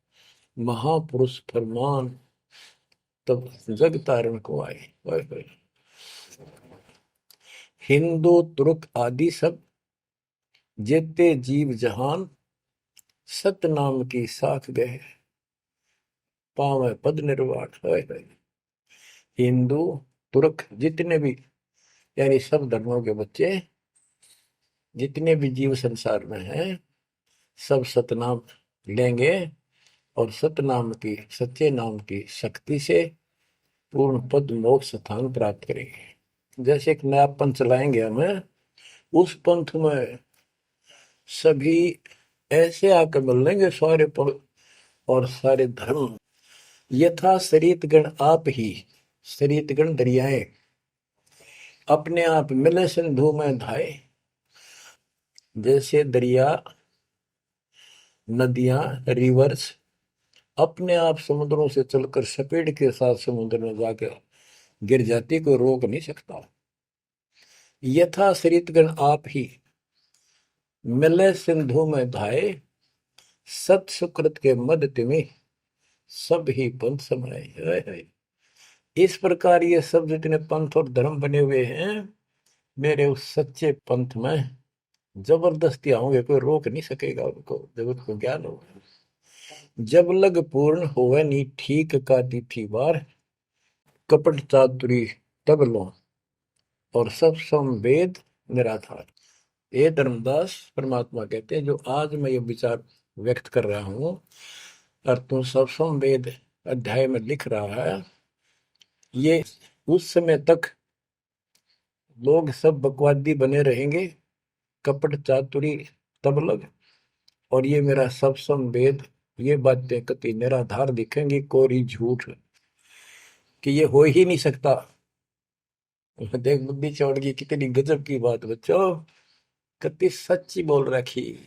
महापुरुष फरमान तब जग तारण को आए। हिंदू तुर्क आदि सब जेते जीव जहान, सत नाम की साख गए, पावे पद निर्वाण। हिंदू तुर्क जितने भी, यानी सब धर्मों के बच्चे, जितने भी जीव संसार में हैं, सब सतनाम लेंगे और सतनाम की, सच्चे नाम की शक्ति से पूर्ण पद मोक्ष स्थान प्राप्त करेंगे। जैसे एक नया पंथ चलाएंगे हमें, उस पंथ में सभी ऐसे आकर मिल लेंगे, सारे पद और सारे धर्म। यथा शरीत गण आप ही, शरीत गण दरियाएं अपने आप मिले सिंधु में धाए। जैसे दरिया, नदियां, रिवर्स अपने आप समुद्रों से चलकर सपेट के साथ समुद्र में जाकर गिर जाती, कोई रोक नहीं सकता। यथा शरीतगण आप ही मिले सिंधु में धाए, सत सुकृत के मद तिमि सब ही पंथ समाये। इस प्रकार ये सब जितने पंथ और धर्म बने हुए हैं, मेरे उस सच्चे पंथ में जबरदस्ती आऊंगे, कोई रोक नहीं सकेगा उनको, जब उनको ज्ञान होगा। जब लग पूर्ण होवे नी ठीक का तिथि बार, कपट चातुरी तब लो और सब संवेद निराधार। ये धर्मदास परमात्मा कहते हैं, जो आज मैं ये विचार व्यक्त कर रहा हूं और तुम सब संवेद अध्याय में लिख रहा है, ये उस समय तक लोग सब बकवादी बने रहेंगे, कपट चातुरी तब लग, और ये मेरा सब संवेद, ये बातें कति निराधार दिखेंगी, कोरी झूठ, कि ये हो ही नहीं सकता। देख बुद्धि चौड़ की कितनी गजब की बात बच्चों, कति सच्ची बोल रखी।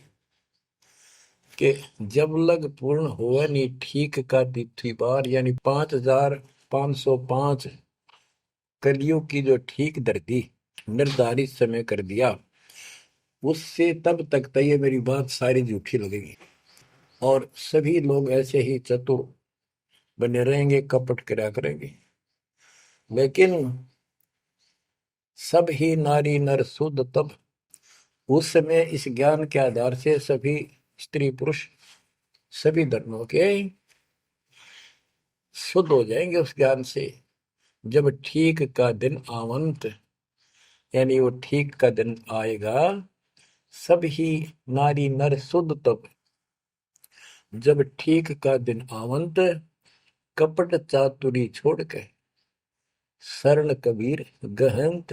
कि जब लग पूर्ण हुआ नहीं ठीक का तिथि बार, यानी 5505 कलियुग की जो ठीक धरती निर्धारित समय कर दिया, उससे तब तक तो ये मेरी बात सारी झूठी लगेगी, और सभी लोग ऐसे ही चतुर बने रहेंगे, कपट करा करेंगे। लेकिन सब ही नारी नर शुद्ध तब, उस समय इस ज्ञान के आधार से सभी स्त्री पुरुष सभी धर्मों के शुद्ध हो जाएंगे उस ज्ञान से। जब ठीक का दिन आवंत, यानी वो ठीक का दिन आएगा, सब ही नारी नर शुद्ध तब, जब ठीक का दिन आवंत, कपट चातुरी छोड़ के सरल कबीर गहंत।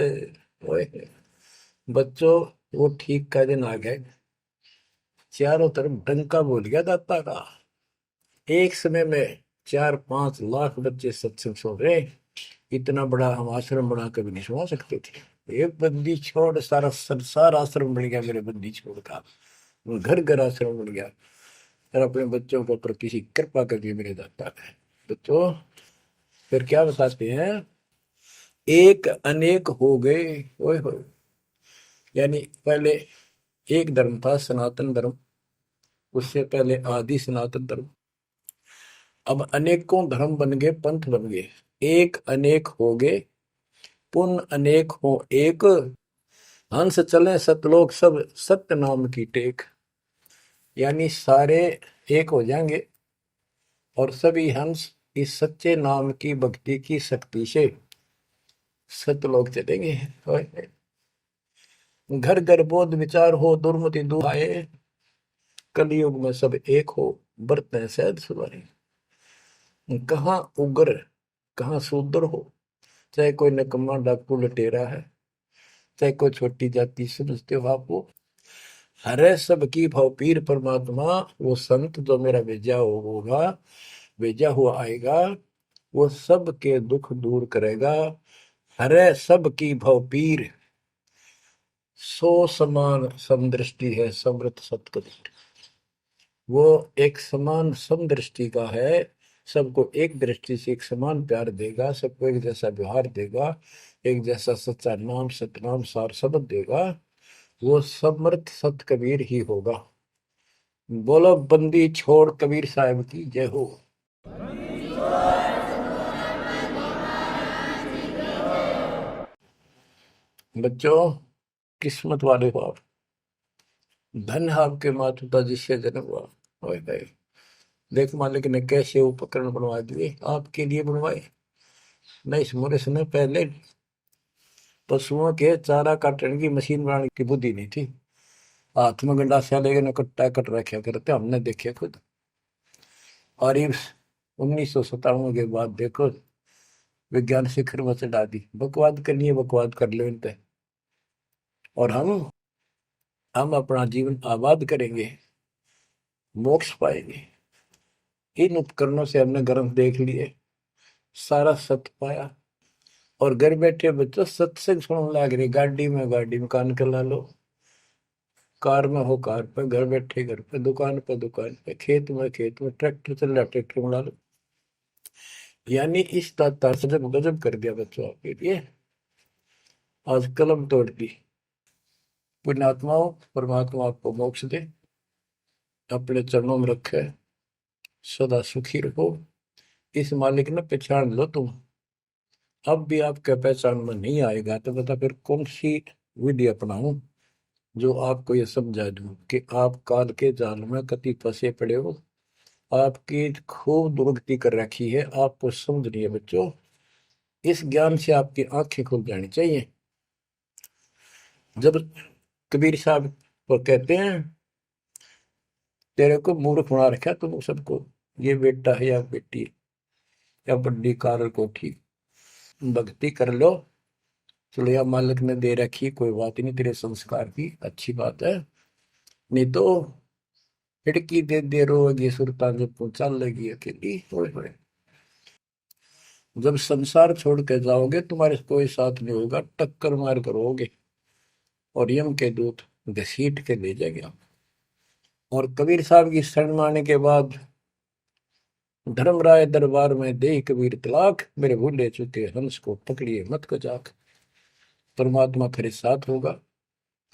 ओए बच्चों, वो ठीक का दिन आ गए, चारों तरफ डंका बोल गया दाता का। एक समय में 4-5 लाख बच्चे सत्संग सुन रहे। इतना बड़ा हम आश्रम बना कभी नहीं सुना सकते थे। एक बंदी छोड़ सारा संसार आश्रम बन गया मेरे बंदी छोड़ का, घर घर आश्रम बन गया। और अपने बच्चों के ऊपर किसी कृपा करके मेरे दाता है। बच्चों फिर क्या बताते हैं, एक अनेक हो गए। ओए होए, यानी पहले एक धर्म था सनातन धर्म, उससे पहले आदि सनातन धर्म, अब अनेकों धर्म बन गए, पंथ बन गए। एक अनेक हो गए, पुन अनेक हो एक, हंस चले सतलोक सब सत्य नाम की टेक। यानी सारे एक हो जाएंगे और सभी हंस इस सच्चे नाम की भक्ति की शक्ति से सतलोक चलेंगे। घर घर बोध विचार हो, दुर्मति दुहाए, कलयुग में सब एक हो, बरतें सहज सुधारे। कहाँ उग्र कहाँ शूद्र हो, चाहे कोई नकम्मा डाकू लटेरा है, चाहे कोई छोटी जाति समझते हो आप, वो हरे सबकी भाव पीर परमात्मा। वो संत जो मेरा भेजा होगा, भेजा हुआ आएगा, वो सबके दुख दूर करेगा। हरे सबकी भाव पीर, सो समान समदृष्टि है समृत सतकबीर। वो एक समान समदृष्टि का है, सबको एक दृष्टि से एक समान प्यार देगा, सबको एक जैसा व्यवहार देगा, एक जैसा सच्चा नाम सतनाम सार शब्द देगा। वो समर्थ सत कबीर ही होगा। बोलो बंदी छोड़ कबीर साहब की जय हो। बच्चों किस्मत वाले हो आप, धन है आपके माता पिता जिससे जन्म हुआ। ओए भाई देख मालिक ने कैसे उपकरण बनवा दिए, आपके लिए बनवाए। नहीं समोरे समय पहले पशुओं के चारा काटने की मशीन बनाने की बुद्धि नहीं थी। हाथ में गंडासा लेके न कट्टा कट रखे करते, हमने देखे खुद। और ये 1957 के बाद देखो विज्ञान शिखर में चढ़ा दी। बकवाद करनी है बकवाद कर लो इन पे, और हम अपना जीवन आबाद करेंगे, मोक्ष पाएंगे। इन उपकरणों से हमने ग्रंथ देख लिए, सारा सत्य पाया, और घर बैठे बच्चों सत्संग सुनने लग रही। गाड़ी में कान कर ला लो, कार में हो कार पे, घर बैठे घर पे, दुकान पे दुकान पे, खेत में ट्रैक्टर चल रहा ट्रैक्टर में ला लो। यानी इस तार से जब गजब कर दिया बच्चों आपके लिए, आज कलम तोड़ दी। पुण्यात्माओं परमात्मा आपको मोक्ष दे, अपने चरणों में रखे, सदा सुखी रहो। इस मालिक ने पहचान लो तुम। अब भी आपके पहचान में नहीं आएगा तो बता फिर कौन सी विधि अपनाऊं जो आपको ये समझा दूं कि आप काल के जाल में कति फंसे पड़े हो। आपकी खूब दुर्गति कर रखी है, आपको समझ नहीं है बच्चों। इस ज्ञान से आपकी आंखें खुल जानी चाहिए। जब कबीर साहब को कहते हैं तेरे को मूर्ख बना रखा तुम सबको, ये बेटा है या बेटी है या बड्डी कार कोठी, भक्ति कर लो, चलो या मालिक ने दे रखी, कोई बात नहीं, तेरे संस्कार की अच्छी बात है। नहीं तो खिड़की दे रोगी सुरता जब पहुंचा लेगी अकेली। होए होए, जब संसार छोड़ के जाओगे तुम्हारे कोई साथ नहीं होगा, टक्कर मार करोगे और यम के दूत घसीट के ले जाएंगे। और कबीर साहब की शरण मारने के बाद धर्मराय दरबार में दे कबीर तलाक, मेरे भूले चुके हंस को पकड़िए मत को जाक। परमात्मा फिर साथ होगा,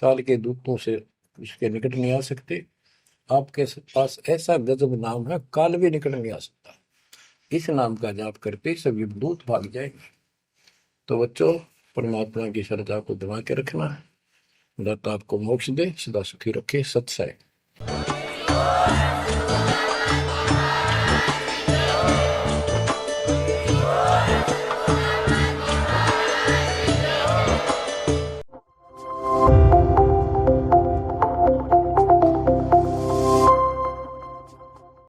काल के दूतों से इसके निकट नहीं आ सकते। आपके पास ऐसा गजब नाम है, काल भी निकट नहीं आ सकता। इस नाम का जाप करते ही सभी दूत भाग जाएंगे। तो बच्चों, परमात्मा की श्रद्धा को दबा के रखना है। दाता आपको मोक्ष दे, सदा सुखी रखे। सत्सय।